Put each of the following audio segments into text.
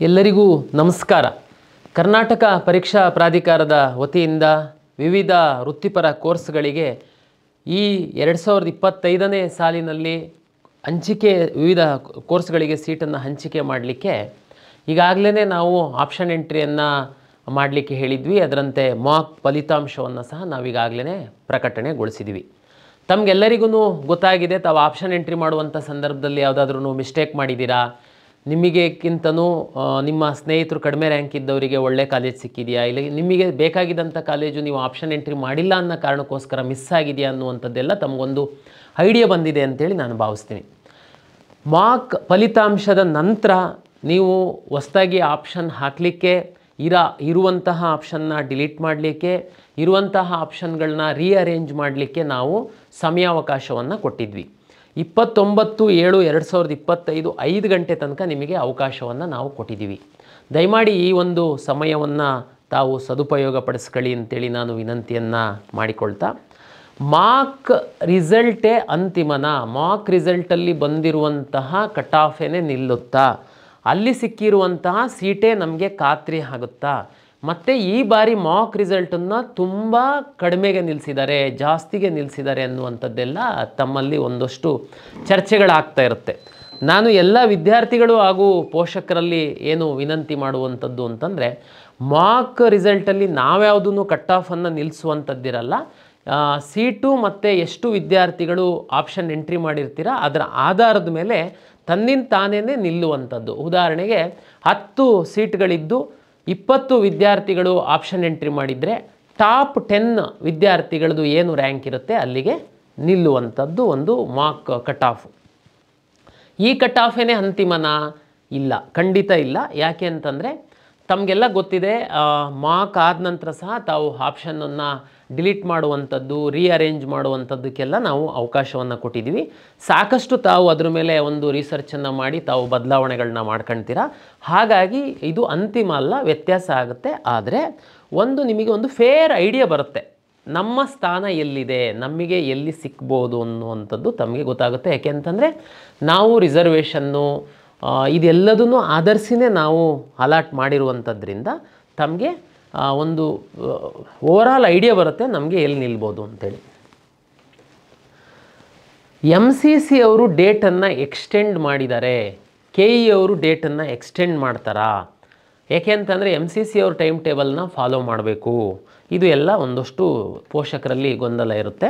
ಎಲ್ಲರಿಗೂ ನಮಸ್ಕಾರ. ಕರ್ನಾಟಕ ಪರೀಕ್ಷಾ ಪ್ರಾಧಿಕಾರದ ವತಿಯಿಂದ ವಿವಿಧ ವೃತ್ತಿಪರ ಕೋರ್ಸ್ಗಳಿಗೆ ಈ 2025ನೇ ಸಾಲಿನಲ್ಲಿ ಹಂಚಿಕೆ ವಿವಿಧ ಕೋರ್ಸ್ಗಳಿಗೆ ಸೀಟನ್ನು ಹಂಚಿಕೆ ಮಾಡಲಿಕ್ಕೆ ಈಗಾಗಲೇ ನಾವು ಆಪ್ಷನ್ ಎಂಟ್ರಿಯನ್ನು ಮಾಡಲಿಕ್ಕೆ ಹೇಳಿದ್ವಿ. ಅದರಂತೆ ಮಾಕ್ ಫಲಿತಾಂಶವನ್ನು ಸಹ ನಾವೀಗಾಗಲೇ ಪ್ರಕಟಣೆಗೊಳಿಸಿದ್ವಿ. ತಮಗೆಲ್ಲರಿಗೂ ಗೊತ್ತಾಗಿದೆ, ತಾವು ಆಪ್ಷನ್ ಎಂಟ್ರಿ ಮಾಡುವಂಥ ಸಂದರ್ಭದಲ್ಲಿ ಯಾವುದಾದ್ರೂ ಮಿಸ್ಟೇಕ್ ಮಾಡಿದ್ದೀರಾ, ನಿಮಗೆಕ್ಕಿಂತನೂ ನಿಮ್ಮ ಸ್ನೇಹಿತರು ಕಡಿಮೆ ರ್ಯಾಂಕ್ ಇದ್ದವರಿಗೆ ಒಳ್ಳೆ ಕಾಲೇಜ್ ಸಿಕ್ಕಿದೆಯಾ, ಇಲ್ಲ ನಿಮಗೆ ಬೇಕಾಗಿದ್ದಂಥ ಕಾಲೇಜು ನೀವು ಆಪ್ಷನ್ ಎಂಟ್ರಿ ಮಾಡಿಲ್ಲ ಅನ್ನೋ ಕಾರಣಕ್ಕೋಸ್ಕರ ಮಿಸ್ ಆಗಿದೆಯಾ ಅನ್ನುವಂಥದ್ದೆಲ್ಲ ತಮಗೊಂದು ಐಡಿಯಾ ಬಂದಿದೆ ಅಂತೇಳಿ ನಾನು ಭಾವಿಸ್ತೀನಿ. ಮಾಕ್ ಫಲಿತಾಂಶದ ನಂತರ ನೀವು ಹೊಸದಾಗಿ ಆಪ್ಷನ್ ಹಾಕಲಿಕ್ಕೆ ಇರುವಂತಹ ಆಪ್ಷನ್ನ ಡಿಲೀಟ್ ಮಾಡಲಿಕ್ಕೆ, ಇರುವಂತಹ ಆಪ್ಷನ್ಗಳನ್ನ ರೀಅರೇಂಜ್ ಮಾಡಲಿಕ್ಕೆ ನಾವು ಸಮಯಾವಕಾಶವನ್ನು ಕೊಟ್ಟಿದ್ವಿ. 29/7/2025 5 ಗಂಟೆ ತನಕ ನಿಮಗೆ ಅವಕಾಶವನ್ನು ನಾವು ಕೊಟ್ಟಿದ್ದೀವಿ. ದಯಮಾಡಿ ಈ ಒಂದು ಸಮಯವನ್ನು ತಾವು ಸದುಪಯೋಗ ಪಡಿಸ್ಕೊಳ್ಳಿ ಅಂತೇಳಿ ನಾನು ವಿನಂತಿಯನ್ನು ಮಾಡಿಕೊಳ್ತಾ, ಮಾಕ್ ರಿಸಲ್ಟೇ ಅಂತಿಮನ, ಮಾಕ್ ರಿಸಲ್ಟಲ್ಲಿ ಬಂದಿರುವಂತಹ ಕಟ್ ಆಫೇನೆ ನಿಲ್ಲುತ್ತಾ, ಅಲ್ಲಿ ಸಿಕ್ಕಿರುವಂತಹ ಸೀಟೇ ನಮಗೆ ಖಾತ್ರಿ ಆಗುತ್ತಾ, ಮತ್ತು ಈ ಬಾರಿ ಮಾಕ್ ರಿಸಲ್ಟನ್ನು ತುಂಬ ಕಡಿಮೆಗೆ ನಿಲ್ಲಿಸಿದ್ದಾರೆ, ಜಾಸ್ತಿಗೆ ನಿಲ್ಲಿಸಿದ್ದಾರೆ ಅನ್ನುವಂಥದ್ದೆಲ್ಲ ತಮ್ಮಲ್ಲಿ ಒಂದಷ್ಟು ಚರ್ಚೆಗಳಾಗ್ತಾ ಇರುತ್ತೆ. ನಾನು ಎಲ್ಲ ವಿದ್ಯಾರ್ಥಿಗಳು ಹಾಗೂ ಪೋಷಕರಲ್ಲಿ ಏನು ವಿನಂತಿ ಮಾಡುವಂಥದ್ದು ಅಂತಂದರೆ, ಮಾಕ್ ರಿಸಲ್ಟಲ್ಲಿ ನಾವ್ಯಾವುದೂ ಕಟ್ ಆಫನ್ನು ನಿಲ್ಲಿಸುವಂಥದ್ದಿರಲ್ಲ. ಸೀಟು ಮತ್ತು ಎಷ್ಟು ವಿದ್ಯಾರ್ಥಿಗಳು ಆಪ್ಷನ್ ಎಂಟ್ರಿ ಮಾಡಿರ್ತೀರ ಅದರ ಆಧಾರದ ಮೇಲೆ ತನ್ನಿಂದ ತಾನೇ ನಿಲ್ಲುವಂಥದ್ದು. ಉದಾಹರಣೆಗೆ 10 ಸೀಟ್ಗಳಿದ್ದು 20 ವಿದ್ಯಾರ್ಥಿಗಳು ಆಪ್ಷನ್ ಎಂಟ್ರಿ ಮಾಡಿದರೆ ಟಾಪ್ 10 ವಿದ್ಯಾರ್ಥಿಗಳದ್ದು ಏನು ರ್ಯಾಂಕ್ ಇರುತ್ತೆ ಅಲ್ಲಿಗೆ ನಿಲ್ಲುವಂಥದ್ದು ಒಂದು ಮಾಕ್ ಕಟ್ ಆಫ್. ಈ ಕಟ್ ಆಫೇನೆ ಅಂತಿಮನಾ? ಇಲ್ಲ, ಖಂಡಿತ ಇಲ್ಲ. ಯಾಕೆ ಅಂತಂದರೆ ತಮಗೆಲ್ಲ ಗೊತ್ತಿದೆ, ಮಾಕ್ ಆದ ನಂತರ ಸಹ ತಾವು ಆಪ್ಷನನ್ನು ಡಿಲೀಟ್ ಮಾಡುವಂಥದ್ದು, ರೀಅರೇಂಜ್ ಮಾಡುವಂಥದ್ದಕ್ಕೆಲ್ಲ ನಾವು ಅವಕಾಶವನ್ನು ಕೊಟ್ಟಿದ್ದೀವಿ. ಸಾಕಷ್ಟು ತಾವು ಅದ್ರ ಮೇಲೆ ಒಂದು ರಿಸರ್ಚನ್ನು ಮಾಡಿ ತಾವು ಬದಲಾವಣೆಗಳನ್ನ ಮಾಡ್ಕೊಳ್ತೀರಾ. ಹಾಗಾಗಿ ಇದು ಅಂತಿಮ ಅಲ್ಲ, ವ್ಯತ್ಯಾಸ ಆಗುತ್ತೆ. ಆದರೆ ನಿಮಗೆ ಒಂದು ಫೇರ್ ಐಡಿಯಾ ಬರುತ್ತೆ, ನಮ್ಮ ಸ್ಥಾನ ಎಲ್ಲಿದೆ, ನಮಗೆ ಎಲ್ಲಿ ಸಿಕ್ಬೋದು ಅನ್ನುವಂಥದ್ದು ತಮಗೆ ಗೊತ್ತಾಗುತ್ತೆ. ಯಾಕೆ ಅಂತಂದರೆ ನಾವು ರಿಸರ್ವೇಷನ್ನು ಇದೆಲ್ಲದನ್ನು ಆಧರಿಸಿನೇ ನಾವು ಅಲಾಟ್ ಮಾಡಿರುವಂಥದ್ರಿಂದ ತಮಗೆ ಒಂದು ಓವರಾಲ್ ಐಡಿಯಾ ಬರುತ್ತೆ ನಮಗೆ ಎಲ್ಲಿ ನಿಲ್ಬೋದು ಅಂತೇಳಿ. MCC ಅವರು ಡೇಟನ್ನು ಎಕ್ಸ್ಟೆಂಡ್ ಮಾಡಿದ್ದಾರೆ, KE ಅವರು ಡೇಟನ್ನು ಎಕ್ಸ್ಟೆಂಡ್ ಮಾಡ್ತಾರಾ? ಏಕೆ ಅಂತಂದರೆ MCC ಅವ್ರ ಟೈಮ್ ಟೇಬಲ್ನ ಫಾಲೋ ಮಾಡಬೇಕು. ಇದು ಎಲ್ಲ ಒಂದಷ್ಟು ಪೋಷಕರಲ್ಲಿ ಗೊಂದಲ ಇರುತ್ತೆ.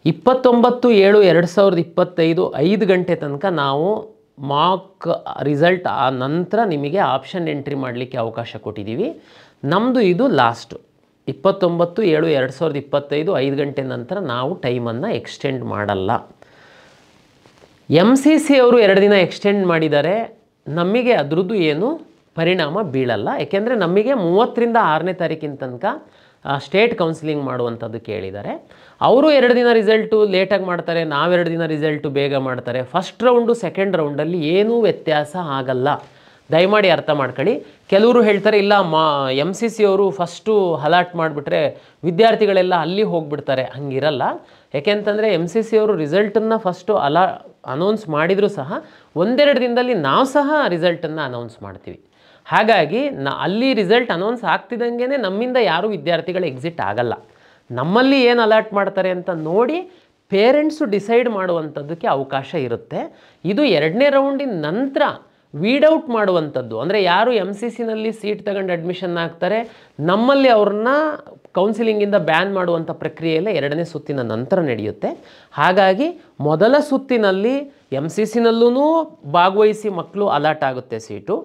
29/7/2025 5 ಗಂಟೆ ತನಕ ನಾವು ಮಾಕ್ ರಿಸಲ್ಟ್ ಆ ನಂತರ ನಿಮಗೆ ಆಪ್ಷನ್ ಎಂಟ್ರಿ ಮಾಡಲಿಕ್ಕೆ ಅವಕಾಶ ಕೊಟ್ಟಿದ್ದೀವಿ. ನಮ್ಮದು ಇದು ಲಾಸ್ಟು 29/7/2025 5 ಗಂಟೆ ನಂತರ ನಾವು ಟೈಮನ್ನು ಎಕ್ಸ್ಟೆಂಡ್ ಮಾಡಲ್ಲ. MCC ಅವರು 2 ದಿನ ಎಕ್ಸ್ಟೆಂಡ್ ಮಾಡಿದ್ದಾರೆ, ನಮಗೆ ಅದರದ್ದು ಏನು ಪರಿಣಾಮ ಬೀಳಲ್ಲ. ಏಕೆಂದರೆ ನಮಗೆ 30ರಿಂದ 6ನೇ ತಾರೀಕಿನ ತನಕ ಸ್ಟೇಟ್ ಕೌನ್ಸಿಲಿಂಗ್ ಮಾಡುವಂಥದ್ದು ಕೇಳಿದ್ದಾರೆ. ಅವರು 2 ದಿನ ರಿಸಲ್ಟು ಲೇಟಾಗಿ ಮಾಡ್ತಾರೆ, ನಾವು 2 ದಿನ ರಿಸಲ್ಟು ಬೇಗ ಮಾಡ್ತಾರೆ. ಫಸ್ಟ್ ರೌಂಡು ಸೆಕೆಂಡ್ ರೌಂಡಲ್ಲಿ ಏನೂ ವ್ಯತ್ಯಾಸ ಆಗಲ್ಲ, ದಯಮಾಡಿ ಅರ್ಥ ಮಾಡ್ಕೊಳ್ಳಿ. ಕೆಲವರು ಹೇಳ್ತಾರೆ ಇಲ್ಲ MCC ಅವರು ಫಸ್ಟು ಅಲಾಟ್ ಮಾಡಿಬಿಟ್ರೆ ವಿದ್ಯಾರ್ಥಿಗಳೆಲ್ಲ ಅಲ್ಲಿ ಹೋಗಿಬಿಡ್ತಾರೆ. ಹಂಗಿರಲ್ಲ. ಯಾಕೆಂತಂದರೆ MCC ಅವರು ರಿಸಲ್ಟನ್ನು ಫಸ್ಟು ಅನೌನ್ಸ್ ಮಾಡಿದರೂ ಸಹ 1-2 ದಿನದಲ್ಲಿ ನಾವು ಸಹ ರಿಸಲ್ಟನ್ನು ಅನೌನ್ಸ್ ಮಾಡ್ತೀವಿ. ಹಾಗಾಗಿ ಅಲ್ಲಿ ರಿಸಲ್ಟ್ ಅನೌನ್ಸ್ ಆಗ್ತಿದ್ದಂಗೆ ನಮ್ಮಿಂದ ಯಾರೂ ವಿದ್ಯಾರ್ಥಿಗಳು ಎಕ್ಸಿಟ್ ಆಗಲ್ಲ. ನಮ್ಮಲ್ಲಿ ಏನು ಅಲಾಟ್ ಮಾಡ್ತಾರೆ ಅಂತ ನೋಡಿ ಪೇರೆಂಟ್ಸು ಡಿಸೈಡ್ ಮಾಡುವಂಥದ್ದಕ್ಕೆ ಅವಕಾಶ ಇರುತ್ತೆ. ಇದು 2ನೇ ರೌಂಡಿನ ನಂತರ ವೀಡೌಟ್ ಮಾಡುವಂಥದ್ದು, ಅಂದರೆ ಯಾರು MCCನಲ್ಲಿ ಸೀಟ್ ತಗೊಂಡು ಅಡ್ಮಿಷನ್ ಆಗ್ತಾರೆ ನಮ್ಮಲ್ಲಿ ಅವ್ರನ್ನ ಕೌನ್ಸಿಲಿಂಗಿಂದ ಬ್ಯಾನ್ ಮಾಡುವಂಥ ಪ್ರಕ್ರಿಯೆಯೆಲ್ಲ 2ನೇ ಸುತ್ತಿನ ನಂತರ ನಡೆಯುತ್ತೆ. ಹಾಗಾಗಿ ಮೊದಲ ಸುತ್ತಿನಲ್ಲಿ MCCನಲ್ಲೂ ಭಾಗವಹಿಸಿ ಮಕ್ಕಳು ಅಲಾಟ್ ಆಗುತ್ತೆ ಸೀಟು,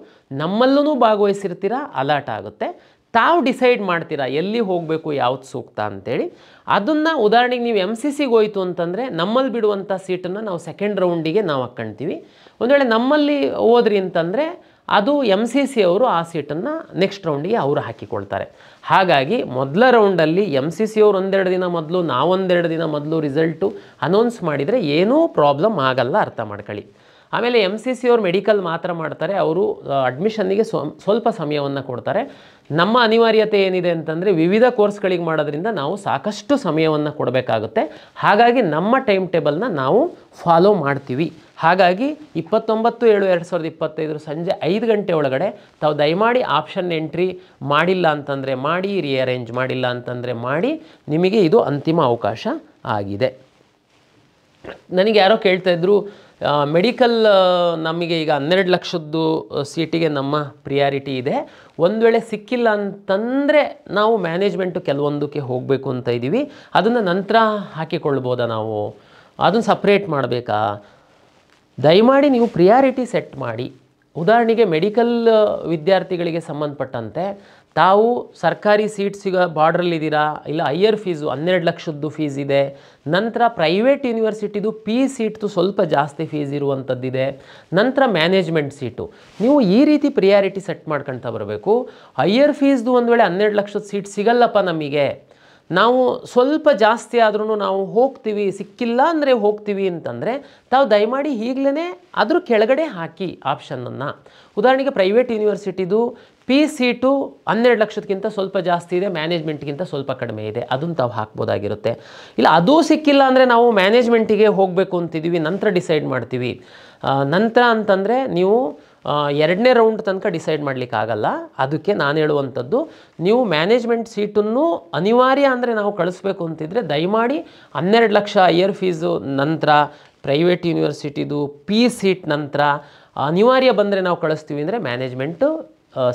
ನಮ್ಮಲ್ಲೂ ಭಾಗವಹಿಸಿರ್ತೀರ ಅಲಾಟ್ ಆಗುತ್ತೆ. ತಾವು ಡಿಸೈಡ್ ಮಾಡ್ತೀರಾ ಎಲ್ಲಿ ಹೋಗಬೇಕು, ಯಾವ್ದು ಸೂಕ್ತ ಅಂತೇಳಿ. ಅದನ್ನು ಉದಾಹರಣೆಗೆ ನೀವು MCCಗೆ ಹೋಯಿತು ಅಂತಂದರೆ ನಮ್ಮಲ್ಲಿ ಬಿಡುವಂಥ ಸೀಟನ್ನು ನಾವು ಸೆಕೆಂಡ್ ರೌಂಡಿಗೆ ನಾವು ಹಾಕ್ಕೊಳ್ತೀವಿ. ಒಂದು ವೇಳೆ ನಮ್ಮಲ್ಲಿ ಹೋದ್ರಿ ಅಂತಂದರೆ ಅದು MCC ಅವರು ಆ ಸೀಟನ್ನು ನೆಕ್ಸ್ಟ್ ರೌಂಡಿಗೆ ಅವರು ಹಾಕಿಕೊಳ್ತಾರೆ. ಹಾಗಾಗಿ ಮೊದಲ ರೌಂಡಲ್ಲಿ MCC ಅವರು 1-2 ದಿನ ಮೊದಲು, ನಾವು 1-2 ದಿನ ಮೊದಲು ರಿಸಲ್ಟು ಅನೌನ್ಸ್ ಮಾಡಿದರೆ ಏನೂ ಪ್ರಾಬ್ಲಮ್ ಆಗಲ್ಲ, ಅರ್ಥ ಮಾಡ್ಕೊಳ್ಳಿ. ಆಮೇಲೆ MCC ಅವರು ಮೆಡಿಕಲ್ ಮಾತ್ರ ಮಾಡ್ತಾರೆ, ಅವರು ಅಡ್ಮಿಷನ್ನಿಗೆ ಸ್ವಲ್ಪ ಸಮಯವನ್ನು ಕೊಡ್ತಾರೆ. ನಮ್ಮ ಅನಿವಾರ್ಯತೆ ಏನಿದೆ ಅಂತಂದರೆ ವಿವಿಧ ಕೋರ್ಸ್ಗಳಿಗೆ ಮಾಡೋದ್ರಿಂದ ನಾವು ಸಾಕಷ್ಟು ಸಮಯವನ್ನು ಕೊಡಬೇಕಾಗುತ್ತೆ. ಹಾಗಾಗಿ ನಮ್ಮ ಟೈಮ್ ಟೇಬಲ್ನ ನಾವು ಫಾಲೋ ಮಾಡ್ತೀವಿ. ಹಾಗಾಗಿ 29/7/2025 ಸಂಜೆ 5 ಗಂಟೆ ಒಳಗಡೆ ತಾವು ದಯಮಾಡಿ ಆಪ್ಷನ್ ಎಂಟ್ರಿ ಮಾಡಿಲ್ಲ ಅಂತಂದರೆ ಮಾಡಿ, ರಿಅರೇಂಜ್ ಮಾಡಿಲ್ಲ ಅಂತಂದರೆ ಮಾಡಿ. ನಿಮಗೆ ಇದು ಅಂತಿಮ ಅವಕಾಶ ಆಗಿದೆ. ನನಗೆ ಯಾರೋ ಕೇಳ್ತಾಯಿದ್ರು, ಮೆಡಿಕಲ್ ನಮಗೆ ಈಗ 12 ಲಕ್ಷದ್ದು ಸೀಟಿಗೆ ನಮ್ಮ ಪ್ರಿಯಾರಿಟಿ ಇದೆ, ಒಂದು ವೇಳೆ ಸಿಕ್ಕಿಲ್ಲ ಅಂತಂದರೆ ನಾವು ಮ್ಯಾನೇಜ್ಮೆಂಟು ಕೆಲವೊಂದಕ್ಕೆ ಹೋಗಬೇಕು ಅಂತ ಇದ್ದೀವಿ, ಅದನ್ನು ನಂತರ ಹಾಕಿಕೊಳ್ಬೋದಾ, ನಾವು ಅದನ್ನು ಸಪ್ರೇಟ್ ಮಾಡಬೇಕಾ? ದಯಮಾಡಿ ನೀವು ಪ್ರಿಯಾರಿಟಿ ಸೆಟ್ ಮಾಡಿ. ಉದಾಹರಣೆಗೆ ಮೆಡಿಕಲ್ ವಿದ್ಯಾರ್ಥಿಗಳಿಗೆ ಸಂಬಂಧಪಟ್ಟಂತೆ ತಾವು ಸರ್ಕಾರಿ ಸೀಟ್ ಸಿಗೋ ಬಾರ್ಡ್ರಲ್ಲಿದ್ದೀರಾ, ಇಲ್ಲ ಹೈಯರ್ ಫೀಸು 12 ಲಕ್ಷದ್ದು ಫೀಸ್ ಇದೆ, ನಂತರ ಪ್ರೈವೇಟ್ ಯೂನಿವರ್ಸಿಟಿದು ಸೀಟ್ದು ಸ್ವಲ್ಪ ಜಾಸ್ತಿ ಫೀಸ್ ಇರುವಂಥದ್ದಿದೆ, ನಂತರ ಮ್ಯಾನೇಜ್ಮೆಂಟ್ ಸೀಟು. ನೀವು ಈ ರೀತಿ ಪ್ರಿಯಾರಿಟಿ ಸೆಟ್ ಮಾಡ್ಕೊಳ್ತಾ ಬರಬೇಕು. ಹೈಯರ್ ಫೀಸ್ದು ಒಂದು ವೇಳೆ 12 ಲಕ್ಷದ ಸೀಟ್ ಸಿಗಲ್ಲಪ್ಪ ನಮಗೆ, ನಾವು ಸ್ವಲ್ಪ ಜಾಸ್ತಿ ಆದ್ರೂ ನಾವು ಹೋಗ್ತೀವಿ, ಸಿಕ್ಕಿಲ್ಲ ಅಂದರೆ ಹೋಗ್ತೀವಿ ಅಂತಂದರೆ ತಾವು ದಯಮಾಡಿ ಈಗಲೇ ಅದ್ರ ಕೆಳಗಡೆ ಹಾಕಿ ಆಪ್ಷನನ್ನು. ಉದಾಹರಣೆಗೆ ಪ್ರೈವೇಟ್ ಯೂನಿವರ್ಸಿಟಿದು ಸೀಟು 12 ಲಕ್ಷಕ್ಕಿಂತ ಸ್ವಲ್ಪ ಜಾಸ್ತಿ ಇದೆ, ಮ್ಯಾನೇಜ್ಮೆಂಟ್ಗಿಂತ ಸ್ವಲ್ಪ ಕಡಿಮೆ ಇದೆ, ಅದನ್ನು ತಾವು ಹಾಕ್ಬೋದಾಗಿರುತ್ತೆ. ಇಲ್ಲ ಅದೂ ಸಿಕ್ಕಿಲ್ಲ ಅಂದರೆ ನಾವು ಮ್ಯಾನೇಜ್ಮೆಂಟಿಗೆ ಹೋಗಬೇಕು ಅಂತಿದ್ದೀವಿ, ನಂತರ ಡಿಸೈಡ್ ಮಾಡ್ತೀವಿ. ನಂತರ ಅಂತಂದರೆ ನೀವು 2ನೇ ರೌಂಡ್ ತನಕ ಡಿಸೈಡ್ ಮಾಡಲಿಕ್ಕಾಗಲ್ಲ. ಅದಕ್ಕೆ ನಾನು ಹೇಳುವಂಥದ್ದು, ನೀವು ಮ್ಯಾನೇಜ್ಮೆಂಟ್ ಸೀಟನ್ನು ಅನಿವಾರ್ಯ ಅಂದರೆ ನಾವು ಕಳಿಸ್ಬೇಕು ಅಂತಿದ್ರೆ ದಯಮಾಡಿ 12 ಲಕ್ಷ ಹೈಯರ್ ಫೀಸು ನಂತರ ಪ್ರೈವೇಟ್ ಯೂನಿವರ್ಸಿಟಿದು ಸೀಟ್ ನಂತರ ಅನಿವಾರ್ಯ ಬಂದರೆ ನಾವು ಕಳಿಸ್ತೀವಿ ಅಂದರೆ ಮ್ಯಾನೇಜ್ಮೆಂಟು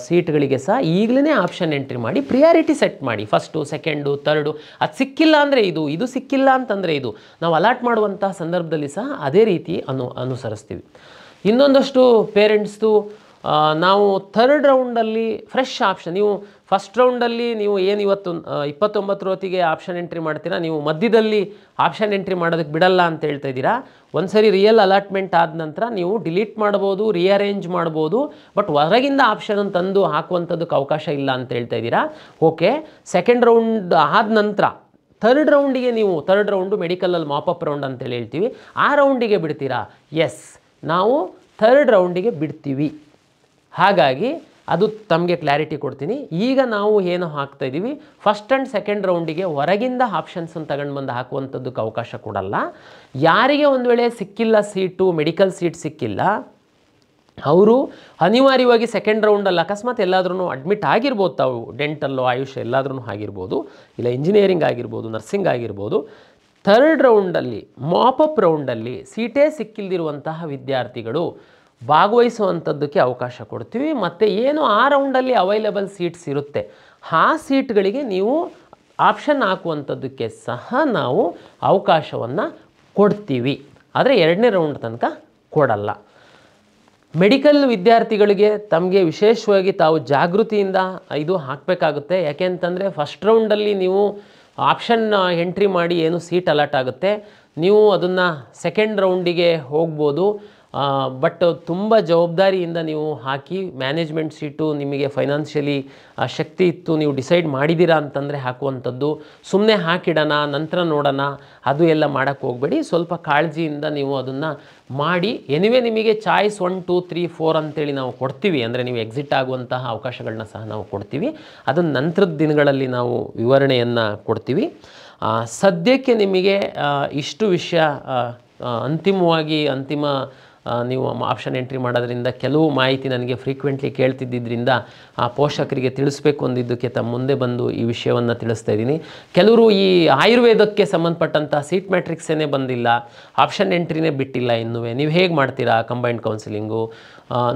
ಸೀಟ್ಗಳಿಗೆ ಸಹ ಈಗಲೇ ಆಪ್ಷನ್ ಎಂಟ್ರಿ ಮಾಡಿ ಪ್ರಿಯಾರಿಟಿ ಸೆಟ್ ಮಾಡಿ. First, second, third. ಅದು ಸಿಕ್ಕಿಲ್ಲ ಅಂದರೆ ಇದು ಸಿಕ್ಕಿಲ್ಲ ಅಂತಂದರೆ ಇದು, ನಾವು ಅಲಾಟ್ ಮಾಡುವಂಥ ಸಂದರ್ಭದಲ್ಲಿ ಸಹ ಅದೇ ರೀತಿ ಅನುಸರಿಸ್ತೀವಿ. ಇನ್ನೊಂದಷ್ಟು ಪೇರೆಂಟ್ಸ್ದು ನಾವು ಥರ್ಡ್ ರೌಂಡಲ್ಲಿ ಫ್ರೆಶ್ ಆಪ್ಷನ್, ನೀವು ಫಸ್ಟ್ ರೌಂಡಲ್ಲಿ ನೀವು ಏನು ಇವತ್ತು 29 ಹೊತ್ತಿಗೆ ಆಪ್ಷನ್ ಎಂಟ್ರಿ ಮಾಡ್ತೀರಾ, ನೀವು ಮಧ್ಯದಲ್ಲಿ ಆಪ್ಷನ್ ಎಂಟ್ರಿ ಮಾಡೋದಕ್ಕೆ ಬಿಡಲ್ಲ ಅಂತ ಹೇಳ್ತಾ ಇದ್ದೀರಾ. ಒಂದು ಸರಿ ರಿಯಲ್ ಅಲಾಟ್ಮೆಂಟ್ ಆದ ನಂತರ ನೀವು ಡಿಲೀಟ್ ಮಾಡ್ಬೋದು, ರಿಅರೇಂಜ್ ಮಾಡ್ಬೋದು, ಬಟ್ ಹೊರಗಿಂದ ಆಪ್ಷನ್ ತಂದು ಹಾಕುವಂಥದ್ದಕ್ಕೆ ಅವಕಾಶ ಇಲ್ಲ ಅಂತ ಹೇಳ್ತಾ ಇದ್ದೀರಾ. ಓಕೆ, ಸೆಕೆಂಡ್ ರೌಂಡ್ ಆದ ನಂತರ ಥರ್ಡ್ ರೌಂಡಿಗೆ ನೀವು, ಥರ್ಡ್ ರೌಂಡು ಮೆಡಿಕಲಲ್ಲಿ ಮಾಪಪ್ ರೌಂಡ್ ಅಂತೇಳಿ ಹೇಳ್ತೀವಿ, ಆ ರೌಂಡಿಗೆ ಬಿಡ್ತೀರಾ? ಎಸ್, ನಾವು ಥರ್ಡ್ ರೌಂಡಿಗೆ ಬಿಡ್ತೀವಿ. ಹಾಗಾಗಿ ಅದು ತಮಗೆ ಕ್ಲಾರಿಟಿ ಕೊಡ್ತೀನಿ. ಈಗ ನಾವು ಏನು ಹಾಕ್ತಾಯಿದ್ದೀವಿ, ಫಸ್ಟ್ ಆ್ಯಂಡ್ ಸೆಕೆಂಡ್ ರೌಂಡಿಗೆ ಹೊರಗಿಂದ ಆಪ್ಷನ್ಸನ್ನು ತಗೊಂಡು ಬಂದು ಹಾಕುವಂಥದ್ದಕ್ಕೆ ಅವಕಾಶ ಕೊಡಲ್ಲ. ಯಾರಿಗೆ ಒಂದು ವೇಳೆ ಸಿಕ್ಕಿಲ್ಲ ಸೀಟು, ಮೆಡಿಕಲ್ ಸೀಟ್ ಸಿಕ್ಕಿಲ್ಲ, ಅವರು ಅನಿವಾರ್ಯವಾಗಿ ಸೆಕೆಂಡ್ ರೌಂಡಲ್ಲಿ ಅಕಸ್ಮಾತ್ ಎಲ್ಲಾದ್ರೂ ಅಡ್ಮಿಟ್ ಆಗಿರ್ಬೋದು, ತಾವು ಡೆಂಟಲ್ಲು, ಆಯುಷ್ ಎಲ್ಲಾದ್ರೂ ಆಗಿರ್ಬೋದು, ಇಲ್ಲ ಇಂಜಿನಿಯರಿಂಗ್ ಆಗಿರ್ಬೋದು, ನರ್ಸಿಂಗ್ ಆಗಿರ್ಬೋದು. ಥರ್ಡ್ ರೌಂಡಲ್ಲಿ ಮಾಪಪ್ ರೌಂಡಲ್ಲಿ ಸೀಟೇ ಸಿಕ್ಕಿಲ್ದಿರುವಂತಹ ವಿದ್ಯಾರ್ಥಿಗಳು ಭಾಗವಹಿಸುವಂಥದ್ದಕ್ಕೆ ಅವಕಾಶ ಕೊಡ್ತೀವಿ. ಮತ್ತು ಏನು ಆ ರೌಂಡಲ್ಲಿ ಅವೈಲೇಬಲ್ ಸೀಟ್ಸ್ ಇರುತ್ತೆ, ಆ ಸೀಟ್ಗಳಿಗೆ ನೀವು ಆಪ್ಷನ್ ಹಾಕುವಂಥದ್ದಕ್ಕೆ ಸಹ ನಾವು ಅವಕಾಶವನ್ನು ಕೊಡ್ತೀವಿ. ಆದರೆ 2ನೇ ರೌಂಡ್ ತನಕ ಕೊಡಲ್ಲ. ಮೆಡಿಕಲ್ ವಿದ್ಯಾರ್ಥಿಗಳಿಗೆ ತಮಗೆ ವಿಶೇಷವಾಗಿ ತಾವು ಜಾಗೃತಿಯಿಂದ ಇದು ಹಾಕಬೇಕಾಗುತ್ತೆ. ಯಾಕೆಂತಂದರೆ ಫಸ್ಟ್ ರೌಂಡಲ್ಲಿ ನೀವು ಆಪ್ಷನ್ ಎಂಟ್ರಿ ಮಾಡಿ ಏನು ಸೀಟ್ ಅಲಾಟ್ ಆಗುತ್ತೆ, ನೀವು ಅದನ್ನು ಸೆಕೆಂಡ್ ರೌಂಡಿಗೆ ಹೋಗ್ಬೋದು. ಬಟ್ ತುಂಬ ಜವಾಬ್ದಾರಿಯಿಂದ ನೀವು ಹಾಕಿ, ಮ್ಯಾನೇಜ್ಮೆಂಟ್ ಸೀಟು ನಿಮಗೆ ಫೈನಾನ್ಷಿಯಲಿ ಶಕ್ತಿ ಇತ್ತು, ನೀವು ಡಿಸೈಡ್ ಮಾಡಿದ್ದೀರಾ ಅಂತಂದರೆ ಹಾಕುವಂಥದ್ದು. ಸುಮ್ಮನೆ ಹಾಕಿಡೋಣ ನಂತರ ನೋಡೋಣ ಅದು ಎಲ್ಲ ಮಾಡೋಕ್ಕೆ ಹೋಗಬೇಡಿ. ಸ್ವಲ್ಪ ಕಾಳಜಿಯಿಂದ ನೀವು ಅದನ್ನು ಮಾಡಿ. ಎನಿವೆ ನಿಮಗೆ ಚಾಯ್ಸ್ 1, 2, 3, 4 ಅಂತೇಳಿ ನಾವು ಕೊಡ್ತೀವಿ. ಅಂದರೆ ನೀವು ಎಕ್ಸಿಟ್ ಆಗುವಂತಹ ಅವಕಾಶಗಳನ್ನ ಸಹ ನಾವು ಕೊಡ್ತೀವಿ. ಅದನ್ನು ನಂತರದ ದಿನಗಳಲ್ಲಿ ನಾವು ವಿವರಣೆಯನ್ನು ಕೊಡ್ತೀವಿ. ಸದ್ಯಕ್ಕೆ ನಿಮಗೆ ಇಷ್ಟು ವಿಷಯ ಅಂತಿಮ ನೀವು ಆಪ್ಷನ್ ಎಂಟ್ರಿ ಮಾಡೋದ್ರಿಂದ ಕೆಲವು ಮಾಹಿತಿ ನನಗೆ ಫ್ರೀಕ್ವೆಂಟ್ಲಿ ಕೇಳ್ತಿದ್ದರಿಂದ ಆ ಪೋಷಕರಿಗೆ ತಿಳಿಸ್ಬೇಕು ಅಂದಿದ್ದಕ್ಕೆ ತಮ್ಮ ಮುಂದೆ ಬಂದು ಈ ವಿಷಯವನ್ನು ತಿಳಿಸ್ತಾ ಇದ್ದೀನಿ. ಕೆಲವರು ಈ ಆಯುರ್ವೇದಕ್ಕೆ ಸಂಬಂಧಪಟ್ಟಂಥ ಸೀಟ್ ಮ್ಯಾಟ್ರಿಕ್ಸೇ ಬಂದಿಲ್ಲ, ಆಪ್ಷನ್ ಎಂಟ್ರಿನೇ ಬಿಟ್ಟಿಲ್ಲ, ಇನ್ನೂ ನೀವು ಹೇಗೆ ಮಾಡ್ತೀರಾ ಕಂಬೈನ್ಡ್ ಕೌನ್ಸಿಲಿಂಗು?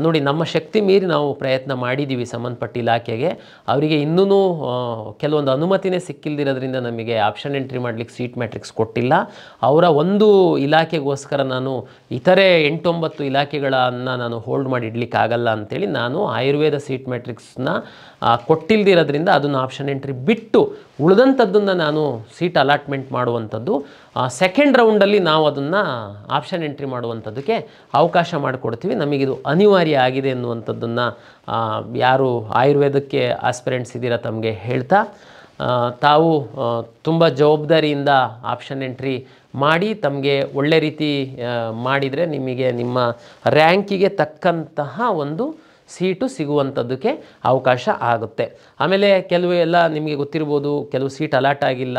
ನೋಡಿ, ನಮ್ಮ ಶಕ್ತಿ ಮೀರಿ ನಾವು ಪ್ರಯತ್ನ ಮಾಡಿದ್ದೀವಿ ಸಂಬಂಧಪಟ್ಟ ಇಲಾಖೆಗೆ. ಅವರಿಗೆ ಇನ್ನೂ ಕೆಲವೊಂದು ಅನುಮತಿನೇ ಸಿಕ್ಕಿಲ್ದಿರೋದ್ರಿಂದ ನಮಗೆ ಆಪ್ಷನ್ ಎಂಟ್ರಿ ಮಾಡಲಿಕ್ಕೆ ಸೀಟ್ ಮ್ಯಾಟ್ರಿಕ್ಸ್ ಕೊಟ್ಟಿಲ್ಲ. ಅವರ ಒಂದು ಇಲಾಖೆಗೋಸ್ಕರ ನಾನು ಇತರೆ 8-9 ಇಲಾಖೆಗಳನ್ನು ನಾನು ಹೋಲ್ಡ್ ಮಾಡಿ ಇಡಲಿಕ್ಕಾಗಲ್ಲ ಅಂಥೇಳಿ ನಾನು ಆಯುರ್ವೇದ ಸೀಟ್ ಮ್ಯಾಟ್ರಿಕ್ಸ್ನ ಕೊಟ್ಟಿಲ್ದಿರೋದ್ರಿಂದ ಅದನ್ನು ಆಪ್ಷನ್ ಎಂಟ್ರಿ ಬಿಟ್ಟು ಉಳಿದಂಥದ್ದನ್ನು ನಾನು ಸೀಟ್ ಅಲಾಟ್ಮೆಂಟ್ ಮಾಡುವಂಥದ್ದು. ಸೆಕೆಂಡ್ ರೌಂಡಲ್ಲಿ ನಾವು ಅದನ್ನು ಆಪ್ಷನ್ ಎಂಟ್ರಿ ಮಾಡುವಂಥದ್ದಕ್ಕೆ ಅವಕಾಶ ಮಾಡಿಕೊಡ್ತೀವಿ. ನಮಗಿದು ಅನಿವಾರ್ಯ ಆಗಿದೆ ಎನ್ನುವಂಥದ್ದನ್ನು ಯಾರು ಆಯುರ್ವೇದಕ್ಕೆ ಆಸ್ಪಿರೆಂಟ್ಸ್ ಇದ್ದೀರಾ ತಮಗೆ ಹೇಳ್ತಾ, ತಾವು ತುಂಬ ಜವಾಬ್ದಾರಿಯಿಂದ ಆಪ್ಷನ್ ಎಂಟ್ರಿ ಮಾಡಿ ತಮಗೆ ಒಳ್ಳೆ ರೀತಿ ಮಾಡಿದರೆ ನಿಮಗೆ ನಿಮ್ಮ ರ್ಯಾಂಕಿಗೆ ತಕ್ಕಂತಹ ಒಂದು ಸೀಟು ಸಿಗುವಂಥದ್ದಕ್ಕೆ ಅವಕಾಶ ಆಗುತ್ತೆ. ಆಮೇಲೆ ಕೆಲವು ಎಲ್ಲ ನಿಮಗೆ ಗೊತ್ತಿರ್ಬೋದು, ಕೆಲವು ಸೀಟ್ ಅಲಾಟ್ ಆಗಿಲ್ಲ.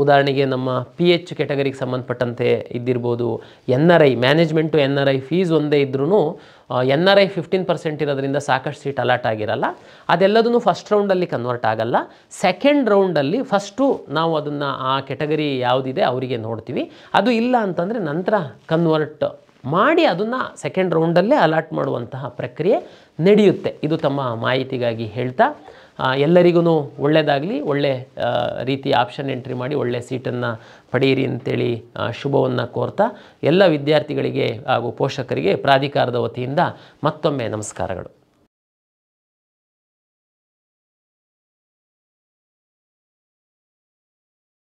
ಉದಾಹರಣೆಗೆ ನಮ್ಮ PH ಕ್ಯಾಟಗರಿಗೆ ಸಂಬಂಧಪಟ್ಟಂತೆ ಇದ್ದಿರ್ಬೋದು. NRI ಮ್ಯಾನೇಜ್ಮೆಂಟು NRI ಫೀಸ್ ಒಂದೇ ಇದ್ರೂ NRI 15% ಇರೋದ್ರಿಂದ ಸಾಕಷ್ಟು ಸೀಟ್ ಅಲಾಟ್ ಆಗಿರಲ್ಲ. ಅದೆಲ್ಲದೂ ಫಸ್ಟ್ ರೌಂಡಲ್ಲಿ ಕನ್ವರ್ಟ್ ಆಗಲ್ಲ. ಸೆಕೆಂಡ್ ರೌಂಡಲ್ಲಿ ಫಸ್ಟು ನಾವು ಅದನ್ನು ಆ ಕ್ಯಾಟಗರಿ ಯಾವುದಿದೆ ಅವರಿಗೆ ನೋಡ್ತೀವಿ. ಅದು ಇಲ್ಲ ಅಂತಂದರೆ ನಂತರ ಕನ್ವರ್ಟ್ ಮಾಡಿ ಅದನ್ನು ಸೆಕೆಂಡ್ ರೌಂಡಲ್ಲೇ ಅಲಾಟ್ ಮಾಡುವಂತಹ ಪ್ರಕ್ರಿಯೆ ನಡೆಯುತ್ತೆ. ಇದು ತಮ್ಮ ಮಾಹಿತಿಗಾಗಿ ಹೇಳ್ತಾ ಎಲ್ಲರಿಗೂ ಒಳ್ಳೆಯದಾಗಲಿ, ಒಳ್ಳೆ ರೀತಿಯ ಆಪ್ಷನ್ ಎಂಟ್ರಿ ಮಾಡಿ ಒಳ್ಳೆ ಸೀಟನ್ನು ಪಡೆಯಿರಿ ಅಂತೇಳಿ ಶುಭವನ್ನು ಕೋರ್ತಾ ಎಲ್ಲ ವಿದ್ಯಾರ್ಥಿಗಳಿಗೆ ಹಾಗೂ ಪೋಷಕರಿಗೆ ಪ್ರಾಧಿಕಾರದ ವತಿಯಿಂದ ಮತ್ತೊಮ್ಮೆ ನಮಸ್ಕಾರಗಳು.